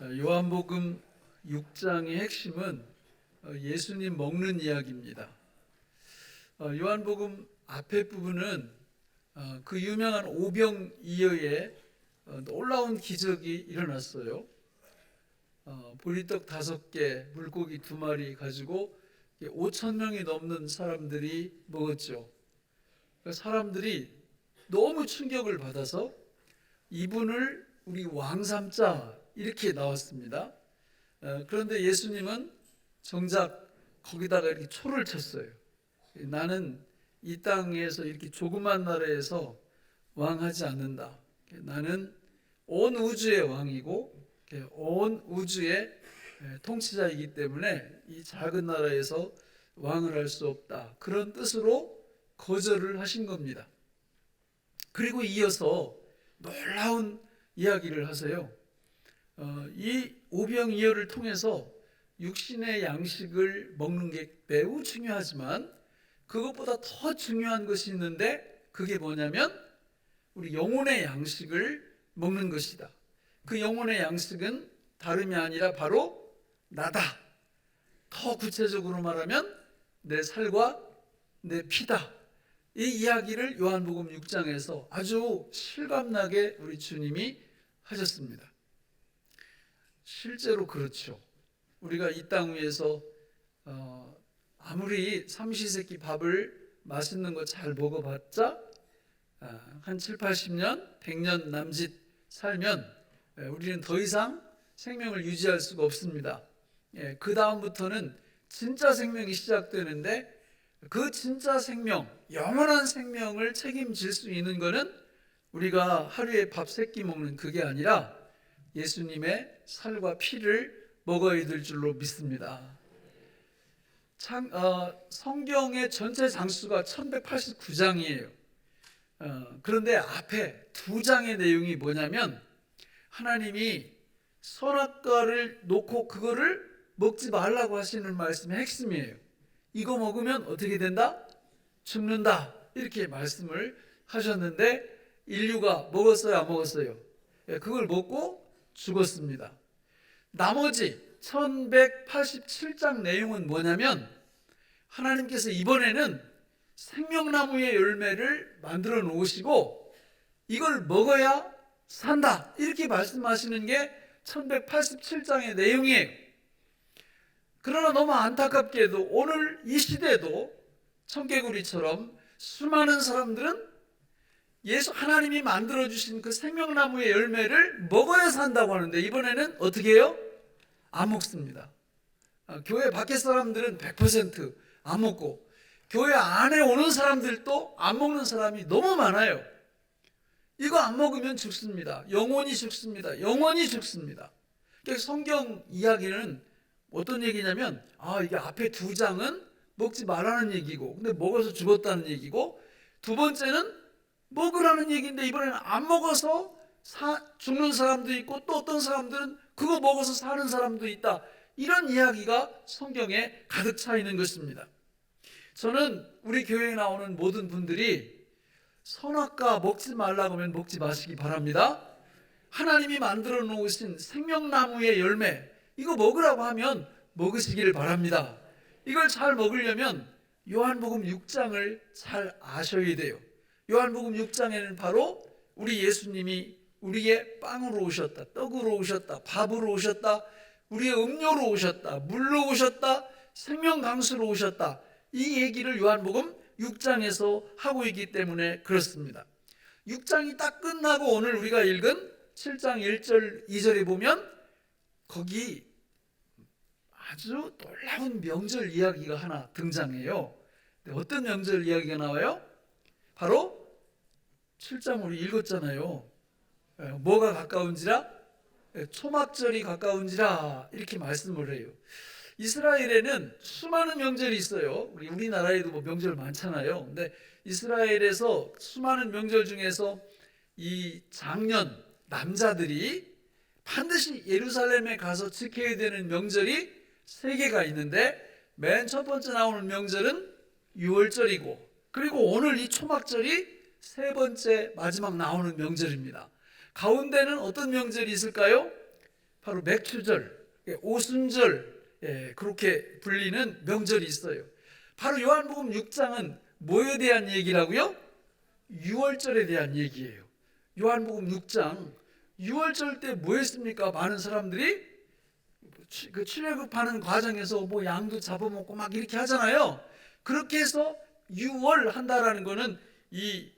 요한복음 6장의 핵심은 예수님 먹는 이야기입니다. 요한복음 앞에 부분은 그 유명한 오병이어의 놀라운 기적이 일어났어요. 보리떡 5개, 물고기 2마리 가지고 5천 명이 넘는 사람들이 먹었죠. 사람들이 너무 충격을 받아서 이분을 우리 왕 삼자 이렇게 나왔습니다. 그런데 예수님은 정작 거기다가 이렇게 초를 쳤어요. 나는 이 땅에서 이렇게 조그만 나라에서 왕하지 않는다. 나는 온 우주의 왕이고 온 우주의 통치자이기 때문에 이 작은 나라에서 왕을 할 수 없다. 그런 뜻으로 거절을 하신 겁니다. 그리고 이어서 놀라운 이야기를 하세요. 이 오병이어를 통해서 육신의 양식을 먹는 게 매우 중요하지만 그것보다 더 중요한 것이 있는데 그게 뭐냐면 우리 영혼의 양식을 먹는 것이다. 그 영혼의 양식은 다름이 아니라 바로 나다. 더 구체적으로 말하면 내 살과 내 피다. 이 이야기를 요한복음 6장에서 아주 실감나게 우리 주님이 하셨습니다. 실제로 그렇죠. 우리가 이 땅 위에서 아무리 삼시세끼 밥을 맛있는 거 잘 먹어봤자 한 7, 80년, 100년 남짓 살면 우리는 더 이상 생명을 유지할 수가 없습니다. 그 다음부터는 진짜 생명이 시작되는데 그 진짜 생명, 영원한 생명을 책임질 수 있는 것은 우리가 하루에 밥 3끼 먹는 그게 아니라 예수님의 살과 피를 먹어야 될 줄로 믿습니다. 성경의 전체 장수가 1189장이에요. 그런데 앞에 2장의 내용이 뭐냐면 하나님이 선악과를 놓고 그거를 먹지 말라고 하시는 말씀의 핵심이에요. 이거 먹으면 어떻게 된다? 죽는다. 이렇게 말씀을 하셨는데 인류가 먹었어요, 안 먹었어요? 그걸 먹고 죽었습니다. 나머지 1187장 내용은 뭐냐면 하나님께서 이번에는 생명나무의 열매를 만들어 놓으시고 이걸 먹어야 산다. 이렇게 말씀하시는 게 1187장의 내용이에요. 그러나 너무 안타깝게도 오늘 이 시대도 청개구리처럼 수많은 사람들은 하나님이 만들어주신 그 생명나무의 열매를 먹어야 산다고 하는데 이번에는 어떻게 해요? 안 먹습니다. 교회 밖에 사람들은 100% 안 먹고 교회 안에 오는 사람들도 안 먹는 사람이 너무 많아요. 이거 안 먹으면 죽습니다. 영원히 죽습니다. 영원히 죽습니다. 성경 이야기는 어떤 얘기냐면 이게 앞에 2장은 먹지 말라는 얘기고 근데 먹어서 죽었다는 얘기고 두 번째는 먹으라는 얘기인데 이번에는 안 먹어서 죽는 사람도 있고 또 어떤 사람들은 그거 먹어서 사는 사람도 있다. 이런 이야기가 성경에 가득 차 있는 것입니다. 저는 우리 교회에 나오는 모든 분들이 선악과 먹지 말라고 하면 먹지 마시기 바랍니다. 하나님이 만들어 놓으신 생명나무의 열매 이거 먹으라고 하면 먹으시기를 바랍니다. 이걸 잘 먹으려면 요한복음 6장을 잘 아셔야 돼요. 요한복음 6장에는 바로 우리 예수님이 우리의 빵으로 오셨다, 떡으로 오셨다, 밥으로 오셨다, 우리의 음료로 오셨다, 물로 오셨다, 생명강수로 오셨다. 이 얘기를 요한복음 6장에서 하고 있기 때문에 그렇습니다. 6장이 딱 끝나고 오늘 우리가 읽은 7장 1절 2절에 보면 거기 아주 놀라운 명절 이야기가 하나 등장해요. 어떤 명절 이야기가 나와요? 바로 7장 우리 읽었잖아요. 뭐가 가까운지라? 초막절이 가까운지라 이렇게 말씀을 해요. 이스라엘에는 수많은 명절이 있어요. 우리나라에도 뭐 명절 많잖아요. 근데 이스라엘에서 수많은 명절 중에서 이 장년 남자들이 반드시 예루살렘에 가서 지켜야 되는 명절이 3개가 있는데 맨 첫 번째 나오는 명절은 유월절이고 그리고 오늘 이 초막절이 3번째 마지막 나오는 명절입니다. 가운데는 어떤 명절이 있을까요? 바로 맥추절, 오순절, 그렇게 불리는 명절이 있어요. 바로 요한복음 6장은 뭐에 대한 얘기라고요? 유월절에 대한 얘기예요. 요한복음 6장 유월절 때 뭐 했습니까? 많은 사람들이 그 출애굽하는 과정에서 뭐 양도 잡아먹고 막 이렇게 하잖아요. 그렇게 해서 유월한다라는 거는 이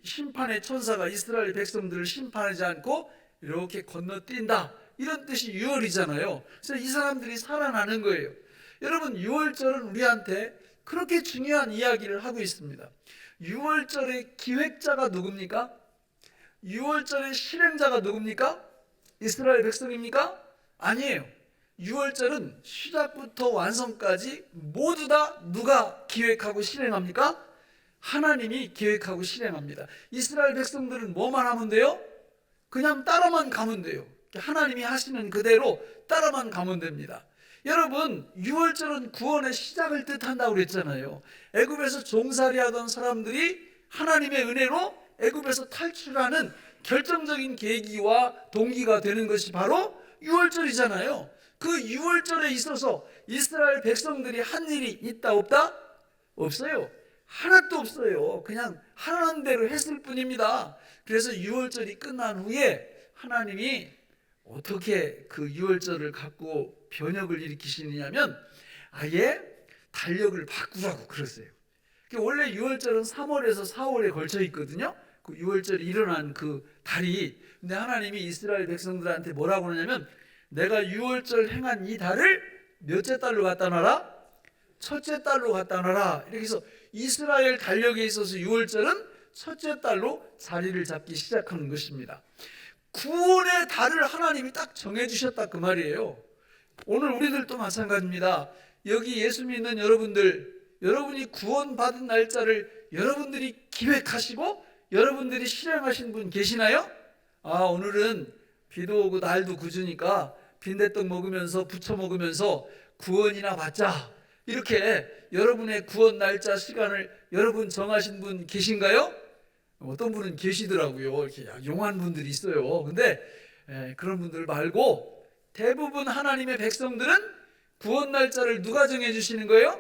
심판의 천사가 이스라엘 백성들을 심판하지 않고 이렇게 건너뛴다, 이런 뜻이 유월이잖아요. 그래서 이 사람들이 살아나는 거예요. 여러분, 유월절은 우리한테 그렇게 중요한 이야기를 하고 있습니다. 유월절의 기획자가 누굽니까? 유월절의 실행자가 누굽니까? 이스라엘 백성입니까? 아니에요. 유월절은 시작부터 완성까지 모두 다 누가 기획하고 실행합니까? 하나님이 기획하고 실행합니다. 이스라엘 백성들은 뭐만 하면 돼요? 그냥 따라만 가면 돼요. 하나님이 하시는 그대로 따라만 가면 됩니다. 여러분, 유월절은 구원의 시작을 뜻한다고 그랬잖아요. 애굽에서 종살이 하던 사람들이 하나님의 은혜로 애굽에서 탈출하는 결정적인 계기와 동기가 되는 것이 바로 유월절이잖아요. 그 유월절에 있어서 이스라엘 백성들이 한 일이 있다 없다? 없어요. 하나도 없어요. 그냥 하라는 대로 했을 뿐입니다. 그래서 유월절이 끝난 후에 하나님이 어떻게 그 유월절을 갖고 변혁을 일으키시느냐면 아예 달력을 바꾸라고 그러세요. 원래 유월절은 3월에서 4월에 걸쳐 있거든요. 그 유월절이 일어난 그 달이. 근데 하나님이 이스라엘 백성들한테 뭐라고 그러냐면 내가 유월절 행한 이 달을 몇째 달로 갖다 놔라? 첫째 달로 갖다 놔라. 이렇게 해서 이스라엘 달력에 있어서 유월절은 첫째 달로 자리를 잡기 시작하는 것입니다. 구원의 달을 하나님이 딱 정해주셨다 그 말이에요. 오늘 우리들도 마찬가지입니다. 여기 예수 믿는 여러분들, 여러분이 구원받은 날짜를 여러분들이 기획하시고 여러분들이 실행하신 분 계시나요? 오늘은 비도 오고 날도 구주니까 빈대떡 먹으면서 부쳐 먹으면서 구원이나 받자, 이렇게 여러분의 구원 날짜 시간을 여러분 정하신 분 계신가요? 어떤 분은 계시더라고요. 이렇게 용한 분들이 있어요. 근데 그런 분들 말고 대부분 하나님의 백성들은 구원 날짜를 누가 정해주시는 거예요?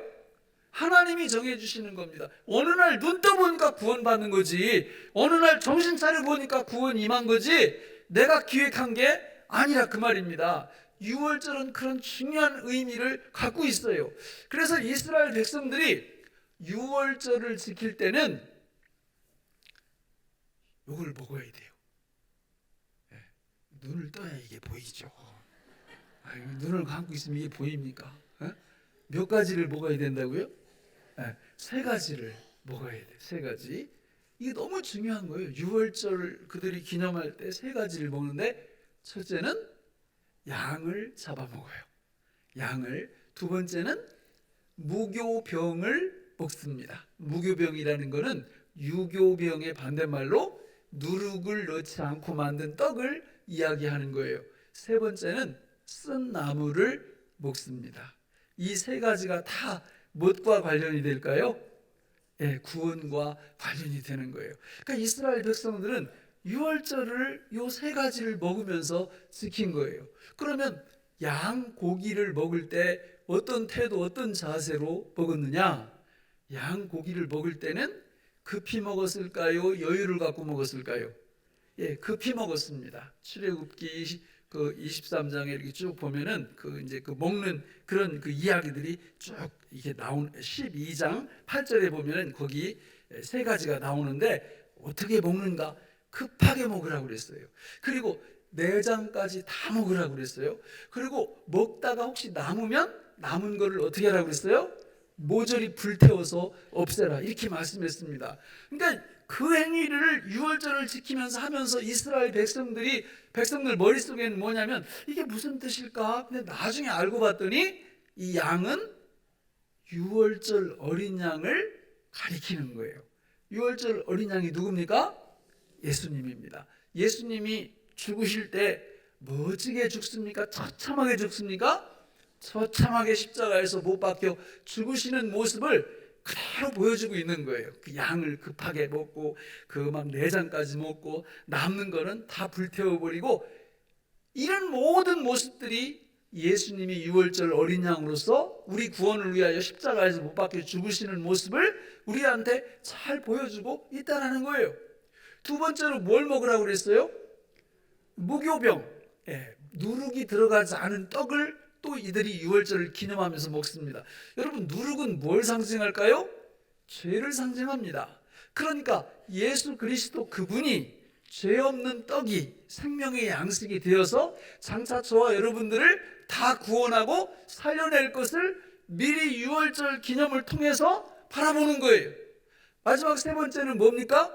하나님이 정해주시는 겁니다. 어느 날 눈 떠보니까 구원 받는 거지, 어느 날 정신 차려 보니까 구원 임한 거지, 내가 기획한 게 아니라 그 말입니다. 유월절은 그런 중요한 의미를 갖고 있어요. 그래서 이스라엘 백성들이 유월절을 지킬 때는 이걸 먹어야 돼요. 눈을 떠야 이게 보이죠. 눈을 감고 있으면 이게 보입니까? 몇 가지를 먹어야 된다고요? 3가지를 먹어야 돼요. 3가지. 이게 너무 중요한 거예요. 유월절 그들이 기념할 때 3가지를 먹는데, 첫째는 양을 잡아먹어요. 양을. 두 번째는 무교병을 먹습니다. 무교병이라는 거는 유교병의 반대말로 누룩을 넣지 않고 만든 떡을 이야기하는 거예요. 세 번째는 쓴 나물을 먹습니다. 이 3가지가 다 무엇과 관련이 될까요? 구원과 관련이 되는 거예요. 그러니까 이스라엘 백성들은 유월절을 요 3가지를 먹으면서 지킨 거예요. 그러면 양 고기를 먹을 때 어떤 태도, 어떤 자세로 먹었느냐? 양 고기를 먹을 때는 급히 먹었을까요? 여유를 갖고 먹었을까요? 급히 먹었습니다. 출애굽기 그 23장에 이렇게 쭉 보면은 이제 먹는 그런 이야기들이 쭉 이게 나온 12장 8절에 보면은 거기 3가지가 나오는데 어떻게 먹는가? 급하게 먹으라고 그랬어요. 그리고 내장까지 다 먹으라고 그랬어요. 그리고 먹다가 혹시 남은 거를 어떻게 하라고 그랬어요? 모조리 불태워서 없애라, 이렇게 말씀했습니다. 그러니까 그 행위를 유월절을 지키면서 하면서 이스라엘 백성들 머릿속에는 뭐냐면 이게 무슨 뜻일까? 근데 나중에 알고 봤더니 이 양은 유월절 어린 양을 가리키는 거예요. 유월절 어린 양이 누굽니까? 예수님입니다. 예수님이 죽으실 때 멋지게 죽습니까? 처참하게 죽습니까? 처참하게 십자가에서 못 박혀 죽으시는 모습을 그대로 보여주고 있는 거예요. 그 양을 급하게 먹고 그 막 내장까지 먹고 남는 거는 다 불태워버리고 이런 모든 모습들이 예수님이 유월절 어린 양으로서 우리 구원을 위하여 십자가에서 못 박혀 죽으시는 모습을 우리한테 잘 보여주고 있다는 거예요. 두 번째로 뭘 먹으라고 그랬어요? 무교병, 누룩이 들어가지 않은 떡을 또 이들이 유월절을 기념하면서 먹습니다. 여러분, 누룩은 뭘 상징할까요? 죄를 상징합니다. 그러니까 예수 그리스도 그분이 죄 없는 떡이 생명의 양식이 되어서 장차 저와 여러분들을 다 구원하고 살려낼 것을 미리 유월절 기념을 통해서 바라보는 거예요. 마지막 세 번째는 뭡니까?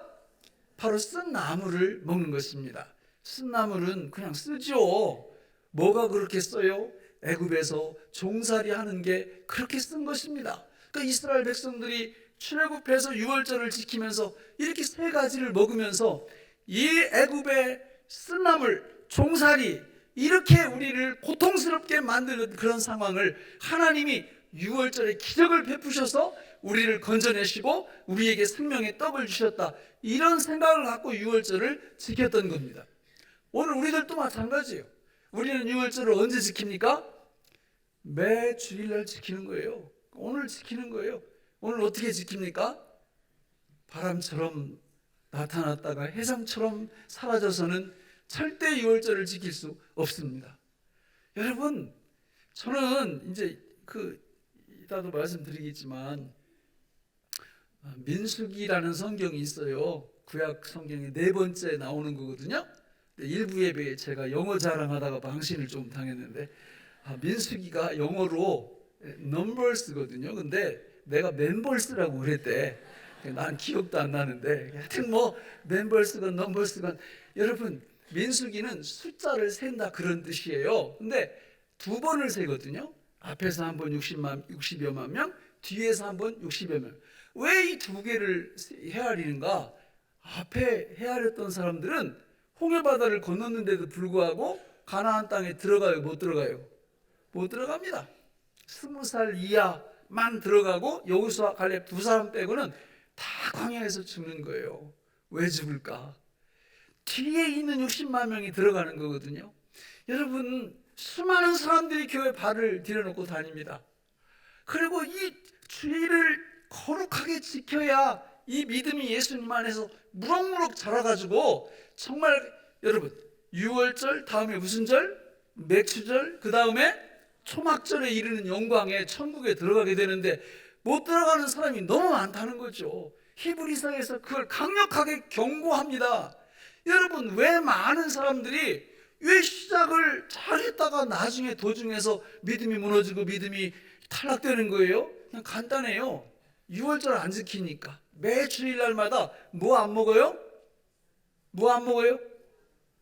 바로 쓴 나물을 먹는 것입니다. 쓴 나물은 그냥 쓰죠. 뭐가 그렇게 써요? 애굽에서 종살이 하는 게 그렇게 쓴 것입니다. 그러니까 이스라엘 백성들이 출애굽해서 유월절을 지키면서 이렇게 세 가지를 먹으면서 이 애굽의 쓴 나물, 종살이 이렇게 우리를 고통스럽게 만드는 그런 상황을 하나님이 유월절에 기적을 베푸셔서 우리를 건져내시고 우리에게 생명의 떡을 주셨다. 이런 생각을 갖고 유월절을 지켰던 겁니다. 오늘 우리들도 마찬가지예요. 우리는 유월절을 언제 지킵니까? 매 주일날 지키는 거예요. 오늘 지키는 거예요. 오늘 어떻게 지킵니까? 바람처럼 나타났다가 해상처럼 사라져서는 절대 유월절을 지킬 수 없습니다. 여러분, 저는 이제 이따도 말씀드리겠지만 민수기라는 성경이 있어요. 구약 성경의 4번째 나오는 거거든요. 일부 예배에 제가 영어 자랑하다가 망신을 좀 당했는데 민수기가 영어로 넘버스거든요. 근데 내가 맨벌스라고 그랬대. 난 기억도 안 나는데 하여튼 뭐 맨벌스건 넘버스건 여러분 민수기는 숫자를 센다 그런 뜻이에요. 근데 2번을 세거든요. 앞에서 한 번 60여만 명, 뒤에서 한 번 60여 명. 왜 이 2개를 헤아리는가? 앞에 헤아렸던 사람들은 홍해바다를 건넜는데도 불구하고 가나안 땅에 들어가요? 못 들어가요? 못 들어갑니다. 20살 이하만 들어가고 여호수아 갈렙 2사람 빼고는 다 광야에서 죽는 거예요. 왜 죽을까? 뒤에 있는 60만 명이 들어가는 거거든요. 여러분, 수많은 사람들이 교회 발을 들여놓고 다닙니다. 그리고 이 주의를 거룩하게 지켜야 이 믿음이 예수님 안에서 무럭무럭 자라가지고 정말 여러분 유월절 다음에 무슨 절? 맥주절, 그 다음에 초막절에 이르는 영광에 천국에 들어가게 되는데 못 들어가는 사람이 너무 많다는 거죠. 히브리서에서 그걸 강력하게 경고합니다. 여러분, 왜 많은 사람들이 왜 시작을 잘했다가 나중에 도중에서 믿음이 무너지고 믿음이 탈락되는 거예요? 그냥 간단해요. 유월절 안 지키니까. 매 주일날마다 뭐 안 먹어요? 뭐 안 먹어요?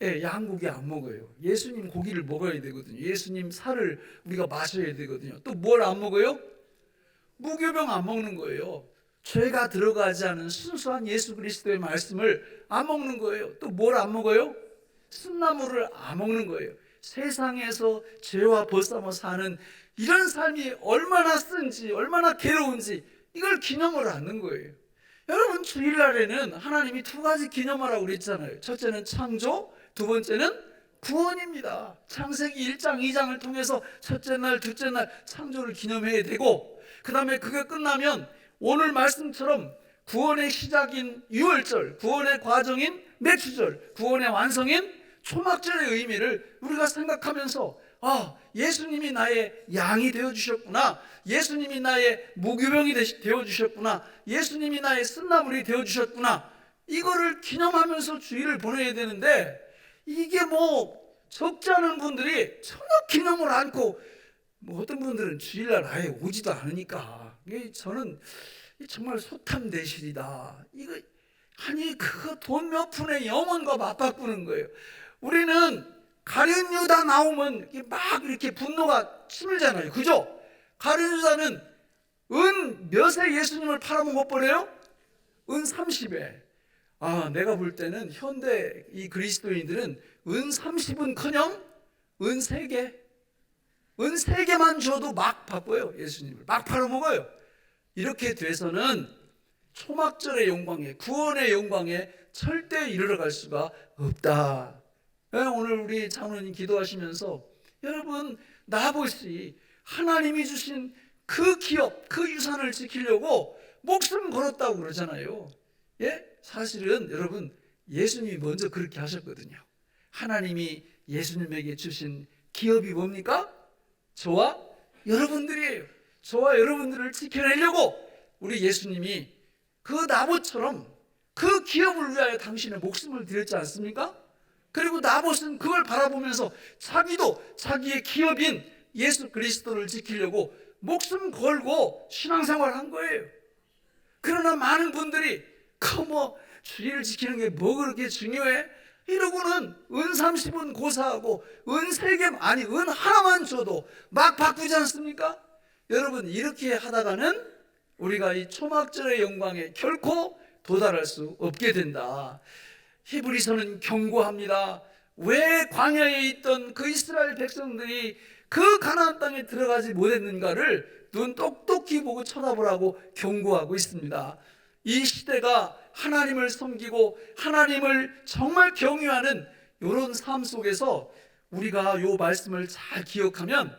양고기 안 먹어요. 예수님 고기를 먹어야 되거든요. 예수님 살을 우리가 마셔야 되거든요. 또 뭘 안 먹어요? 무교병 안 먹는 거예요. 죄가 들어가지 않은 순수한 예수 그리스도의 말씀을 안 먹는 거예요. 또 뭘 안 먹어요? 쓴나물을 안 먹는 거예요. 세상에서 죄와 벗삼아 사는 이런 삶이 얼마나 쓴지 얼마나 괴로운지 이걸 기념을 하는 거예요. 여러분, 주일날에는 하나님이 2가지 기념하라고 그랬잖아요. 첫째는 창조, 두 번째는 구원입니다. 창세기 1장, 2장을 통해서 첫째 날, 둘째 날 창조를 기념해야 되고, 그 다음에 그게 끝나면 오늘 말씀처럼 구원의 시작인 유월절, 구원의 과정인 맥주절, 구원의 완성인 초막절의 의미를 우리가 생각하면서 예수님이 나의 양이 되어주셨구나, 예수님이 나의 무교병이 되어주셨구나, 예수님이 나의 쓴나물이 되어주셨구나, 이거를 기념하면서 주일을 보내야 되는데 이게 뭐 적지 않은 분들이 전혀 기념을 않고 뭐 어떤 분들은 주일날 아예 오지도 않으니까 저는 정말 소탐대실이다. 이거 아니 그거 돈 몇 푼에 영혼과 맞바꾸는 거예요. 우리는 가룟 유다 나오면 막 이렇게 분노가 치밀잖아요. 그죠? 가룟 유다는 은 몇에 예수님을 팔아먹은 것 버려요? 은 30에. 내가 볼 때는 현대 이 그리스도인들은 은 30은커녕 은 3개, 은 3개만 줘도 막 바꿔요. 예수님을 막 팔아먹어요. 이렇게 돼서는 초막절의 영광에, 구원의 영광에 절대 이르러갈 수가 없다. 오늘 우리 장로님 기도하시면서 여러분 나봇이 하나님이 주신 그 기업, 그 유산을 지키려고 목숨 걸었다고 그러잖아요. 예? 사실은 여러분 예수님이 먼저 그렇게 하셨거든요. 하나님이 예수님에게 주신 기업이 뭡니까? 저와 여러분들이에요. 저와 여러분들을 지켜내려고 우리 예수님이 그 나봇처럼 그 기업을 위하여 당신의 목숨을 드렸지 않습니까? 그리고 나봇은 그걸 바라보면서 자기도 자기의 기업인 예수 그리스도를 지키려고 목숨 걸고 신앙생활을 한 거예요. 그러나 많은 분들이 주의를 지키는 게 뭐 그렇게 중요해? 이러고는 은 30은 고사하고 은 3개 아니 은 하나만 줘도 막 바꾸지 않습니까? 여러분 이렇게 하다가는 우리가 이 초막절의 영광에 결코 도달할 수 없게 된다. 히브리서는 경고합니다. 왜 광야에 있던 그 이스라엘 백성들이 그 가나안 땅에 들어가지 못했는가를 눈 똑똑히 보고 쳐다보라고 경고하고 있습니다. 이 시대가 하나님을 섬기고 하나님을 정말 경유하는 이런 삶 속에서 우리가 이 말씀을 잘 기억하면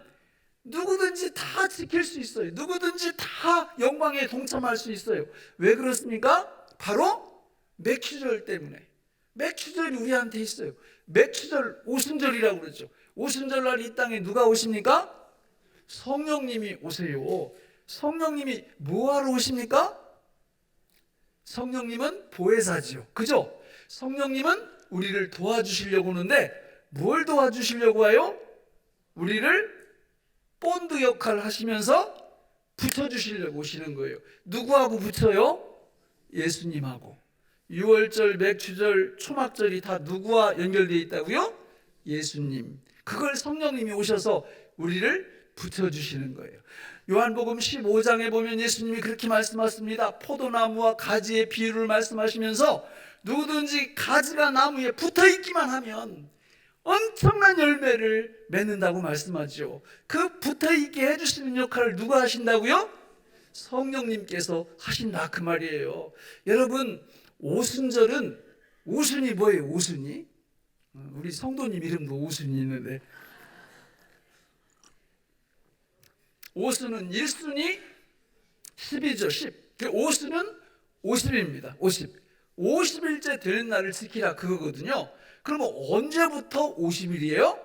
누구든지 다 지킬 수 있어요. 누구든지 다 영광에 동참할 수 있어요. 왜 그렇습니까? 바로 맥추절 때문에. 맥추절이 우리한테 있어요. 맥추절 오순절이라고 그러죠. 오순절 날 이 땅에 누가 오십니까? 성령님이 오세요. 성령님이 뭐하러 오십니까? 성령님은 보혜사지요. 그죠? 성령님은 우리를 도와주시려고 오는데 뭘 도와주시려고 와요? 우리를 본드 역할을 하시면서 붙여주시려고 오시는 거예요. 누구하고 붙여요? 예수님하고. 유월절, 맥추절, 초막절이 다 누구와 연결되어 있다고요? 예수님. 그걸 성령님이 오셔서 우리를 붙여주시는 거예요. 요한복음 15장에 보면 예수님이 그렇게 말씀하십니다. 포도나무와 가지의 비유를 말씀하시면서 누구든지 가지가 나무에 붙어있기만 하면 엄청난 열매를 맺는다고 말씀하죠. 그 붙어있게 해주시는 역할을 누가 하신다고요? 성령님께서 하신다 그 말이에요. 여러분 오순절은 오순이 뭐예요? 오순이? 우리 성도님 이름도 오순이 있는데 오순은 1순위 10이죠. 10. 오순은 50입니다. 50. 50일째 되는 날을 지키라 그거거든요. 그러면 언제부터 50일이에요?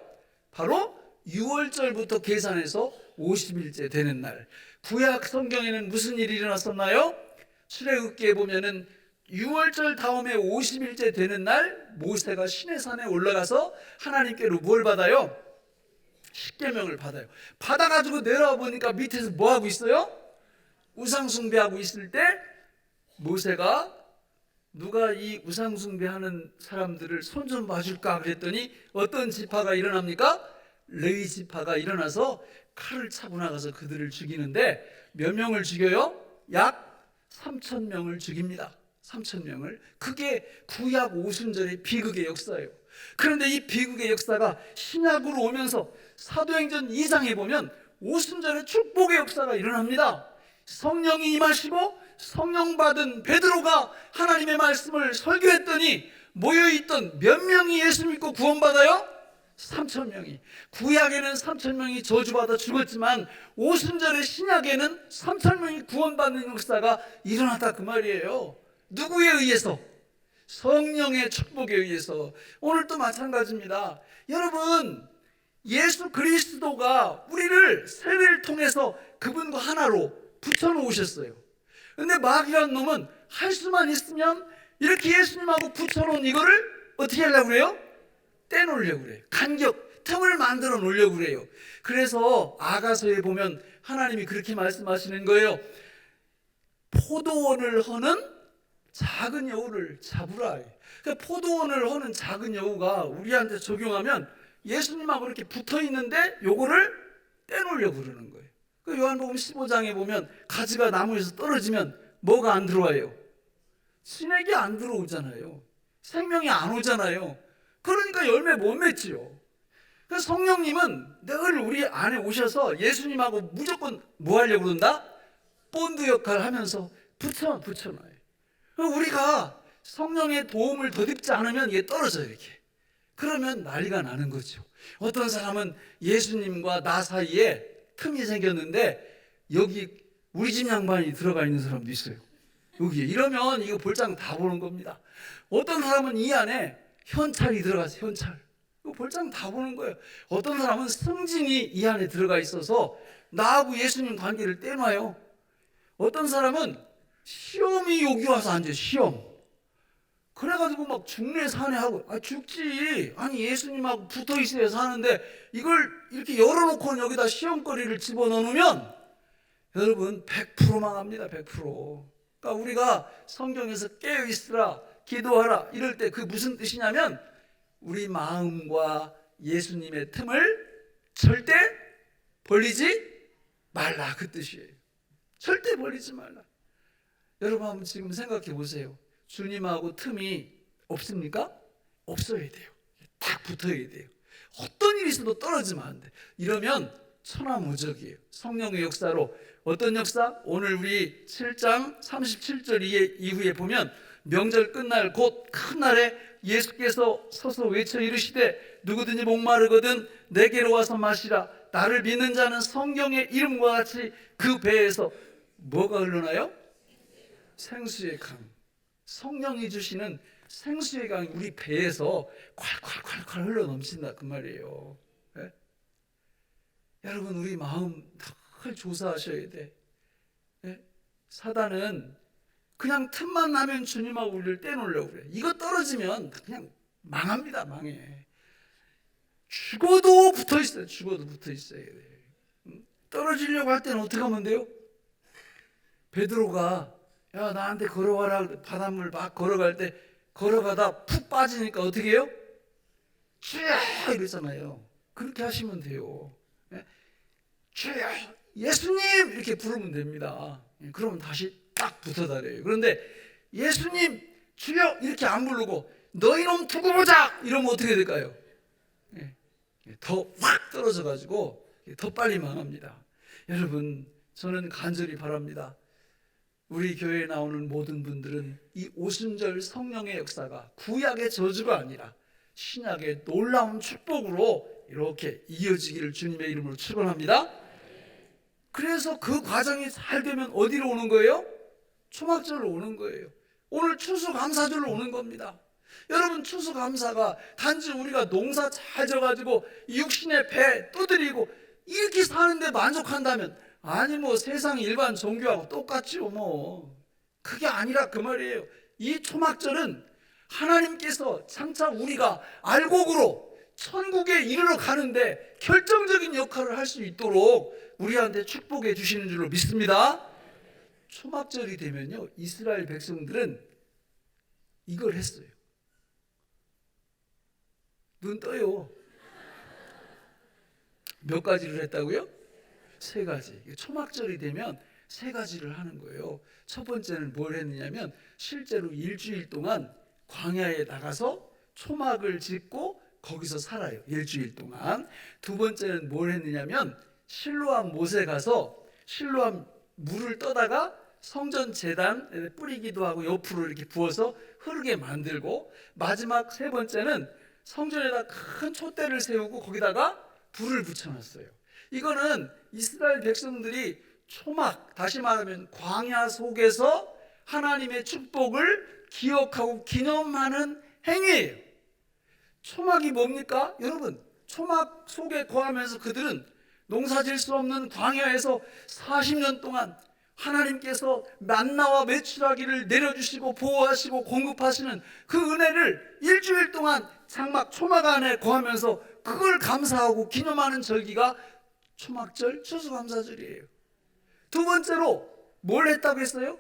바로 6월절부터 계산해서 50일째 되는 날. 구약 성경에는 무슨 일이 일어났었나요? 출애굽기에 보면은 6월절 다음에 50일째 되는 날 모세가 시내산에 올라가서 하나님께로 뭘 받아요? 십계명을 받아요. 받아가지고 내려와 보니까 밑에서 뭐 하고 있어요? 우상숭배하고 있을 때 모세가 누가 이 우상숭배하는 사람들을 손 좀 봐줄까 그랬더니 어떤 지파가 일어납니까? 레위 지파가 일어나서 칼을 차고 나가서 그들을 죽이는데 몇 명을 죽여요? 약 3,000명을 죽입니다. 3,000명을. 그게 구약 오순절의 비극의 역사예요. 그런데 이 비극의 역사가 신약으로 오면서 사도행전 2장에 보면 오순절의 축복의 역사가 일어납니다. 성령이 임하시고 성령 받은 베드로가 하나님의 말씀을 설교했더니 모여있던 몇 명이 예수 믿고 구원받아요? 3,000명이. 구약에는 3,000명이 저주받아 죽었지만 오순절의 신약에는 3,000명이 구원받는 역사가 일어났다 그 말이에요. 누구에 의해서? 성령의 축복에 의해서. 오늘도 마찬가지입니다. 여러분 예수 그리스도가 우리를 세례를 통해서 그분과 하나로 붙여놓으셨어요. 근데 마귀란 놈은 할 수만 있으면 이렇게 예수님하고 붙여놓은 이거를 어떻게 하려고 그래요? 떼놓으려고 그래요. 간격, 틈을 만들어 놓으려고 그래요. 그래서 아가서에 보면 하나님이 그렇게 말씀하시는 거예요. 포도원을 허는 작은 여우를 잡으라. 그러니까 포도원을 허는 작은 여우가 우리한테 적용하면 예수님하고 이렇게 붙어 있는데 요거를 떼놓으려고 그러는 거예요. 그 요한복음 15장에 보면 가지가 나무에서 떨어지면 뭐가 안 들어와요? 진액이 안 들어오잖아요. 생명이 안 오잖아요. 그러니까 열매 못 맺지요. 그래서 성령님은 늘 우리 안에 오셔서 예수님하고 무조건 뭐 하려고 그런다? 본드 역할을 하면서 붙여놔요. 우리가 성령의 도움을 덧입지 않으면 이게 떨어져요. 이렇게 그러면 난리가 나는 거죠. 어떤 사람은 예수님과 나 사이에 틈이 생겼는데 여기 우리 집 양반이 들어가 있는 사람도 있어요. 여기에. 이러면 이거 볼장 다 보는 겁니다. 어떤 사람은 이 안에 현찰이 들어가서 현찰. 이거 볼장 다 보는 거예요. 어떤 사람은 승진이 이 안에 들어가 있어서 나하고 예수님 관계를 떼놔요. 어떤 사람은 시험이 여기 와서 앉아요. 시험. 그래가지고 막 죽네 사네 하고 죽지. 아니 예수님하고 붙어 있어야 사는데 이걸 이렇게 열어놓고 여기다 시험거리를 집어넣으면 여러분 100% 망합니다. 100%. 그러니까 우리가 성경에서 깨어있으라 기도하라 이럴 때 그 무슨 뜻이냐면 우리 마음과 예수님의 틈을 절대 벌리지 말라 그 뜻이에요. 절대 벌리지 말라. 여러분 한번 지금 생각해 보세요. 주님하고 틈이 없습니까? 없어야 돼요. 딱 붙어야 돼요. 어떤 일이 있어도 떨어지면 안 돼. 이러면 천하무적이에요. 성령의 역사로. 어떤 역사? 오늘 우리 7장 37절 이후에 보면 명절 끝날 곧 큰 날에 예수께서 서서 외쳐 이르시되 누구든지 목마르거든 내게로 와서 마시라. 나를 믿는 자는 성경의 이름과 같이 그 배에서 뭐가 흘러나요? 생수의 강. 성령이 주시는 생수의 강이 우리 배에서 콸콸콸콸 흘러 넘친다 그 말이에요. 네? 여러분 우리 마음 늘 조사하셔야 돼. 네? 사단은 그냥 틈만 나면 주님하고 우리를 떼놓으려고 그래. 이거 떨어지면 그냥 망합니다. 망해. 죽어도 붙어 있어요. 죽어도 붙어 있어야 돼. 떨어지려고 할 때는 어떻게 하면 돼요? 베드로가 야 나한테 걸어가라 바닷물 막 걸어갈 때 걸어가다 푹 빠지니까 어떻게 해요? 주여 이러잖아요. 그렇게 하시면 돼요. 주여 예수님 이렇게 부르면 됩니다. 그러면 다시 딱 붙어 다녀요. 그런데 예수님 주여 이렇게 안 부르고 너희놈 두고 보자 이러면 어떻게 될까요? 더 확 떨어져 가지고 더 빨리 망합니다. 여러분 저는 간절히 바랍니다. 우리 교회에 나오는 모든 분들은 이 오순절 성령의 역사가 구약의 저주가 아니라 신약의 놀라운 축복으로 이렇게 이어지기를 주님의 이름으로 축원합니다. 그래서 그 과정이 잘 되면 어디로 오는 거예요? 초막절로 오는 거예요. 오늘 추수감사절로 오는 겁니다. 여러분 추수감사가 단지 우리가 농사 잘 져가지고 육신의 배 두드리고 이렇게 사는데 만족한다면 아니 뭐 세상 일반 종교하고 똑같지요 뭐. 그게 아니라 그 말이에요. 이 초막절은 하나님께서 장차 우리가 알곡으로 천국에 이르러 가는데 결정적인 역할을 할 수 있도록 우리한테 축복해 주시는 줄로 믿습니다. 초막절이 되면요 이스라엘 백성들은 이걸 했어요. 눈 떠요. 몇 가지를 했다고요? 3가지. 초막절이 되면 3가지를 하는 거예요. 첫 번째는 뭘 했느냐면 실제로 일주일 동안 광야에 나가서 초막을 짓고 거기서 살아요. 일주일 동안. 두 번째는 뭘 했느냐면 실로암 못에 가서 실로암 물을 떠다가 성전 제단에 뿌리기도 하고 옆으로 이렇게 부어서 흐르게 만들고 마지막 3번째는 성전에다 큰 촛대를 세우고 거기다가 불을 붙여놨어요. 이거는 이스라엘 백성들이 초막, 다시 말하면 광야 속에서 하나님의 축복을 기억하고 기념하는 행위예요. 초막이 뭡니까? 여러분, 초막 속에 거하면서 그들은 농사질 수 없는 광야에서 40년 동안 하나님께서 만나와 메추라기를 내려주시고 보호하시고 공급하시는 그 은혜를 일주일 동안 장막 초막 안에 거하면서 그걸 감사하고 기념하는 절기가 초막절 추수감사절이에요. 두 번째로 뭘 했다고 했어요?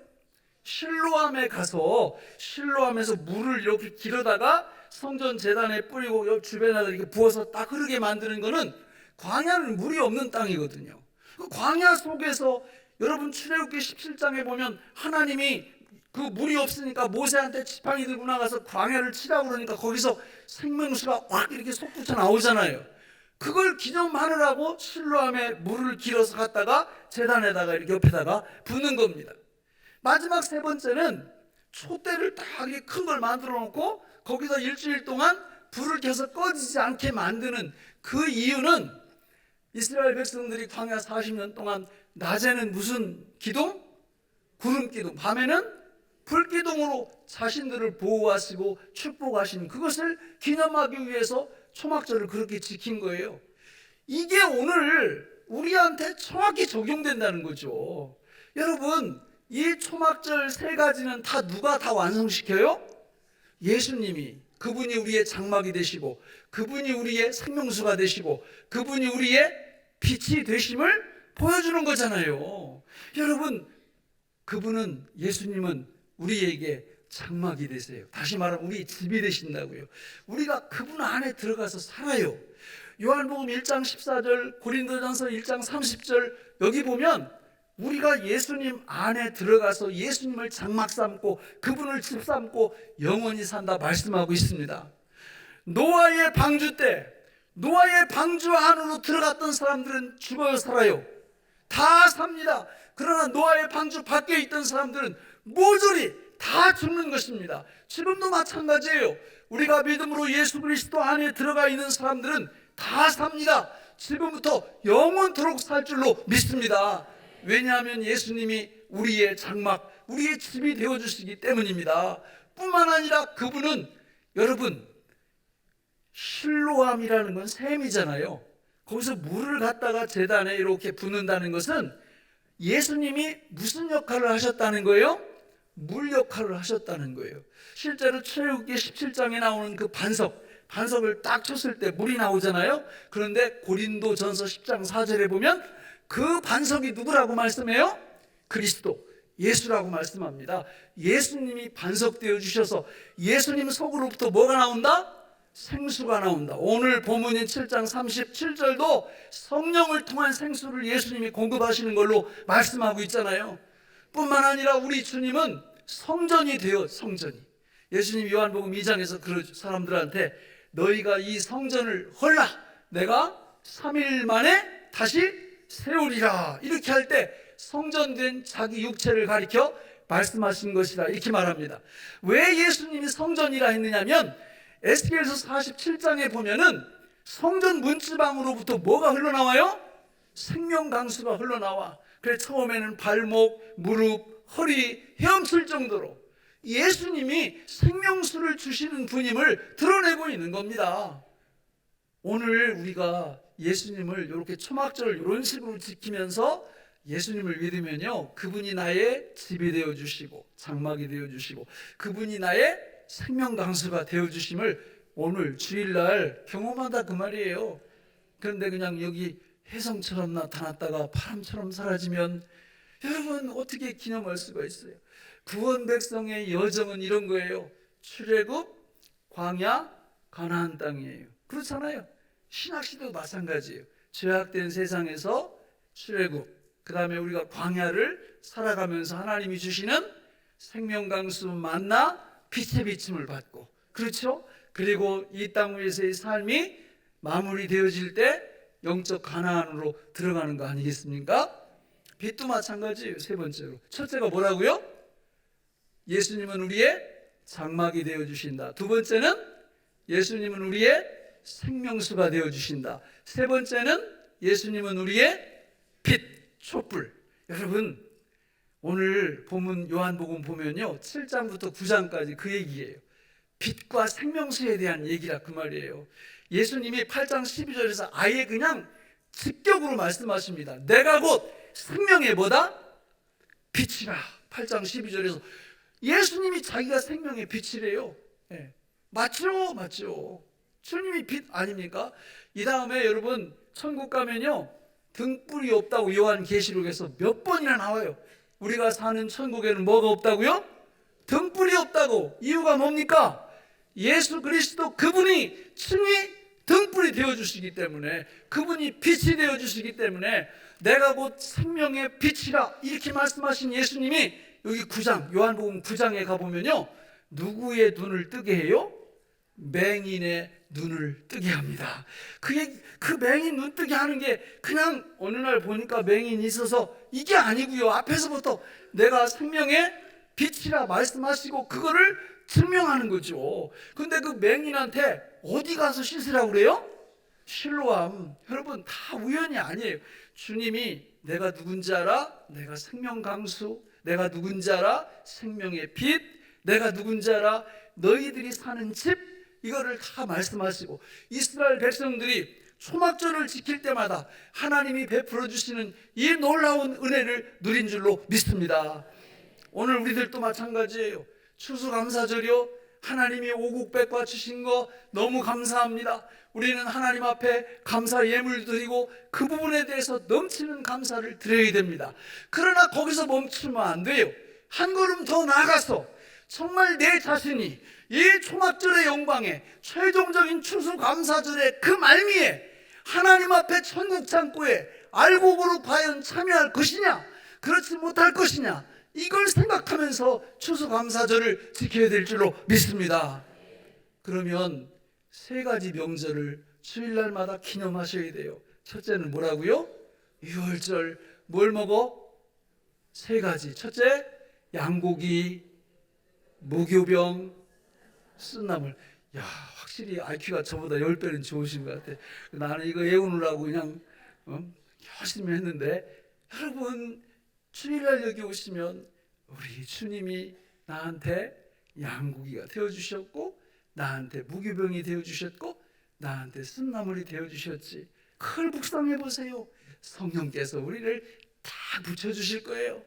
실로암에 가서 실로암에서 물을 이렇게 길어다가 성전 제단에 뿌리고 옆 주변에다 이렇게 부어서 딱 흐르게 만드는 거는 광야는 물이 없는 땅이거든요. 그 광야 속에서 여러분 출애굽기 17장에 보면 하나님이 그 물이 없으니까 모세한테 지팡이 들고 나가서 광야를 치라고 그러니까 거기서 생명수가 확 이렇게 솟구쳐 나오잖아요. 그걸 기념하느라고 실로암에 물을 길어서 갖다가 제단에다가 이렇게 옆에다가 붓는 겁니다. 마지막 3번째는 촛대를 딱 이렇게 큰 걸 만들어 놓고 거기서 일주일 동안 불을 켜서 꺼지지 않게 만드는 그 이유는 이스라엘 백성들이 광야 40년 동안 낮에는 무슨 기둥? 구름 기둥, 밤에는 불 기둥으로 자신들을 보호하시고 축복하신 그것을 기념하기 위해서 초막절을 그렇게 지킨 거예요. 이게 오늘 우리한테 정확히 적용된다는 거죠. 여러분, 이 초막절 세 가지는 다 누가 다 완성시켜요? 예수님이. 그분이 우리의 장막이 되시고, 그분이 우리의 생명수가 되시고, 그분이 우리의 빛이 되심을 보여주는 거잖아요. 여러분, 그분은, 예수님은 우리에게 장막이 되세요. 다시 말하면 우리 집이 되신다고요. 우리가 그분 안에 들어가서 살아요. 요한복음 1장 14절, 고린도전서 1장 30절 여기 보면 우리가 예수님 안에 들어가서 예수님을 장막 삼고 그분을 집 삼고 영원히 산다 말씀하고 있습니다. 노아의 방주 때 노아의 방주 안으로 들어갔던 사람들은 죽어요, 살아요? 다 삽니다. 그러나 노아의 방주 밖에 있던 사람들은 모조리 다 죽는 것입니다. 지금도 마찬가지예요. 우리가 믿음으로 예수 그리스도 안에 들어가 있는 사람들은 다 삽니다. 지금부터 영원토록 살 줄로 믿습니다. 왜냐하면 예수님이 우리의 장막, 우리의 집이 되어주시기 때문입니다. 뿐만 아니라 그분은, 여러분, 실로암이라는 건 샘이잖아요. 거기서 물을 갖다가 제단에 이렇게 붓는다는 것은 예수님이 무슨 역할을 하셨다는 거예요? 물 역할을 하셨다는 거예요. 실제로 출애굽기 17장에 나오는 그 반석을 딱 쳤을 때 물이 나오잖아요. 그런데 고린도전서 10장 4절에 보면 그 반석이 누구라고 말씀해요? 그리스도, 예수라고 말씀합니다. 예수님이 반석 되어 주셔서 예수님 속으로부터 뭐가 나온다? 생수가 나온다. 오늘 본문인 7장 37절도 성령을 통한 생수를 예수님이 공급하시는 걸로 말씀하고 있잖아요. 뿐만 아니라 우리 주님은 성전이 되어, 성전이, 예수님 요한복음 2장에서 그 사람들한테 너희가 이 성전을 헐라, 내가 3일 만에 다시 세우리라, 이렇게 할 때 성전된 자기 육체를 가리켜 말씀하신 것이라 이렇게 말합니다. 왜 예수님이 성전이라 했느냐면 에스겔서 47장에 보면은 성전 문지방으로부터 뭐가 흘러나와요? 생명강수가 흘러나와. 그래서 처음에는 발목, 무릎, 허리 헤엄칠 정도로 예수님이 생명수를 주시는 분임을 드러내고 있는 겁니다. 오늘 우리가 예수님을 이렇게 초막절을 이런 식으로 지키면서 예수님을 믿으면요, 그분이 나의 집이 되어주시고 장막이 되어주시고 그분이 나의 생명강수가 되어주심을 오늘 주일날 경험한다 그 말이에요. 그런데 그냥 여기 혜성처럼 나타났다가 바람처럼 사라지면 여러분 어떻게 기념할 수가 있어요? 구원 백성의 여정은 이런 거예요. 출애굽, 광야, 가나안 땅이에요. 그렇잖아요. 신학시도 마찬가지예요. 죄악된 세상에서 출애굽, 그 다음에 우리가 광야를 살아가면서 하나님이 주시는 생명강수 만나 빛의 비침을 받고, 그렇죠? 그리고 이 땅 위에서의 삶이 마무리되어질 때 영적 가나안으로 들어가는 거 아니겠습니까? 빛도 마찬가지예요. 세 번째로, 첫째가 뭐라고요? 예수님은 우리의 장막이 되어주신다. 두 번째는 예수님은 우리의 생명수가 되어주신다. 세 번째는 예수님은 우리의 빛, 촛불. 여러분 오늘 본문 요한복음 보면요 7장부터 9장까지 그 얘기예요. 빛과 생명수에 대한 얘기라 그 말이에요. 예수님이 8장 12절에서 아예 그냥 직격으로 말씀하십니다. 내가 곧 생명의 뭐다? 빛이라. 8장 12절에서 예수님이 자기가 생명의 빛이래요. 네. 맞죠? 맞죠? 주님이 빛 아닙니까? 이 다음에 여러분 천국 가면요 등불이 없다고 요한계시록에서 몇 번이나 나와요. 우리가 사는 천국에는 뭐가 없다고요? 등불이 없다고. 이유가 뭡니까? 예수 그리스도 그분이 친히 등불이 되어주시기 때문에, 그분이 빛이 되어주시기 때문에 내가 곧 생명의 빛이라 이렇게 말씀하신 예수님이 여기 9장 요한복음 9장에 가보면요 누구의 눈을 뜨게 해요? 맹인의 눈을 뜨게 합니다. 그 맹인 눈 뜨게 하는 게 그냥 어느 날 보니까 맹인이 있어서 이게 아니고요. 앞에서부터 내가 생명의 빛이라 말씀하시고 그거를 증명하는 거죠. 근데 그 맹인한테 어디 가서 씻으라고 그래요? 실로암. 여러분, 다 우연이 아니에요. 주님이 내가 누군지 알아? 내가 생명 강수. 내가 누군지 알아? 생명의 빛. 내가 누군지 알아? 너희들이 사는 집. 이거를 다 말씀하시고, 이스라엘 백성들이 초막절을 지킬 때마다 하나님이 베풀어 주시는 이 놀라운 은혜를 누린 줄로 믿습니다. 오늘 우리들도 마찬가지예요. 추수감사절이요, 하나님이 오곡백과 주신 거 너무 감사합니다. 우리는 하나님 앞에 감사 예물 드리고 그 부분에 대해서 넘치는 감사를 드려야 됩니다. 그러나 거기서 멈추면 안 돼요. 한 걸음 더 나아가서 정말 내 자신이 이 초막절의 영광에, 최종적인 추수감사절의 그 말미에 하나님 앞에 천국 창고에 알곡으로 과연 참여할 것이냐, 그렇지 못할 것이냐, 이걸 생각하면서 추수감사절을 지켜야 될 줄로 믿습니다. 그러면 세 가지 명절을 주일날마다 기념하셔야 돼요. 첫째는 뭐라고요? 유월절. 뭘 먹어? 세 가지. 첫째, 양고기, 무교병, 쓴나물. 야, 확실히 IQ가 저보다 10배는 좋으신 것 같아. 나는 이거 외우느라고 그냥 열심히 했는데, 여러분 주일날 여기 오시면 우리 주님이 나한테 양고기가 되어주셨고, 나한테 무교병이 되어주셨고, 나한테 쓴나물이 되어주셨지. 그걸 묵상해 보세요. 성령께서 우리를 다 붙여주실 거예요.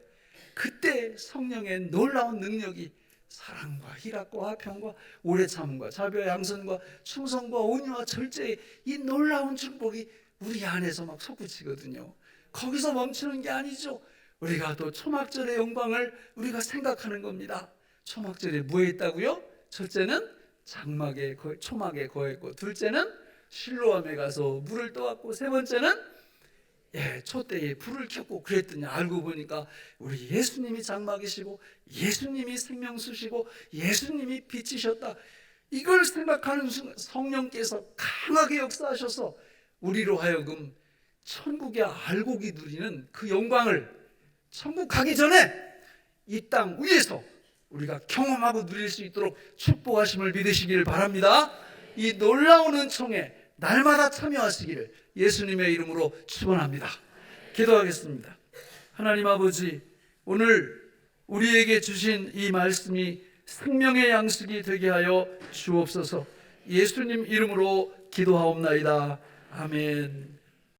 그때 성령의 놀라운 능력이 사랑과 희락과 화평과 오래 참음과 자비와 양선과 충성과 온유와 절제의 이 놀라운 축복이 우리 안에서 막 솟구치거든요. 거기서 멈추는 게 아니죠. 우리가 또 초막절의 영광을 우리가 생각하는 겁니다. 초막절에 뭐에 있다고요? 첫째는 장막에, 초막에 거했고, 둘째는 실로암에 가서 물을 떠왔고, 세 번째는 촛대에 불을 켰고, 그랬더니 알고 보니까 우리 예수님이 장막이시고 예수님이 생명수시고 예수님이 빛이셨다. 이걸 생각하는 순간 성령께서 강하게 역사하셔서 우리로 하여금 천국의 알곡이 누리는 그 영광을 천국 가기 전에 이 땅 위에서 우리가 경험하고 누릴 수 있도록 축복하심을 믿으시기를 바랍니다. 이 놀라운 은총에 날마다 참여하시기를 예수님의 이름으로 축원합니다. 기도하겠습니다. 하나님 아버지, 오늘 우리에게 주신 이 말씀이 생명의 양식이 되게 하여 주옵소서. 예수님 이름으로 기도하옵나이다. 아멘.